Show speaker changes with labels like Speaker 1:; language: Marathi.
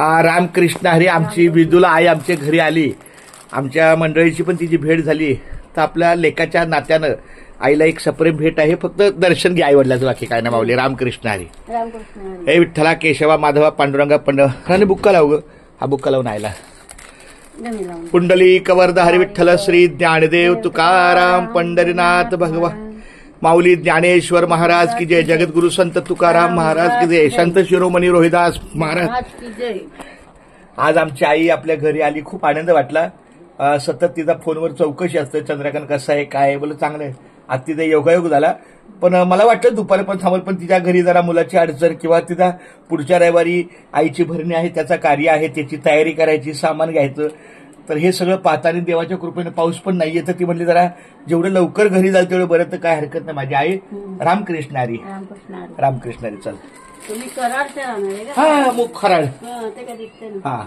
Speaker 1: रामकृष्ण हरी. आमची विदुला आई आमच्या घरी आली, आमच्या मंडळीची पण तिची भेट झाली. तर आपल्या लेकाच्या नात्यानं आईला एक सप्रेम भेट आहे. फक्त दर्शन घ्या आई वडिलाचं, बाकी काय ना माऊली. रामकृष्ण हरी. हे विठ्ठला केशवा माधवा पांडुरंगा पंढरा बुक्का लावू ग. हा बुक्का लावून आयला. पुंडली कवर्ध हरी विठ्ठल श्री ज्ञानदेव तुकाराम पंढरीनाथ भगवान माऊली ज्ञानेश्वर महाराज की जय. जगद्गुरु संत तुकाराम महाराज की जय. संत शिरोमणी रोहिदास महाराज की जय. आज आमची आई आपल्या घरी आली, खूप आनंद वाटला. सतत तिचा फोनवर चौकशी असते, चंद्रकांत कसं आहे काय आहे. बोल चांगलं आहे. आज तिचा योगायोग झाला. पण मला वाटतं दुपारी पण थांबल, पण तिच्या घरी जरा मुलाची अडचण किंवा तिचा पुढच्या रविवारी आईची भरणी आहे, त्याचा कार्य आहे, त्याची तयारी करायची, सामान घ्यायचं. तर हे सगळं पाहताना देवाच्या कृपेने पाऊस पण नाहीये, तर ती म्हणली जरा जेवढं लवकर घरी जाईल तेवढं बरं. तर काय हरकत नाही. माझी आई रामकृष्ण हरी. रामकृष्ण हरी. चल
Speaker 2: तुम्ही कराड
Speaker 1: हा मुख खराड.
Speaker 2: ते काय दिसते
Speaker 1: हा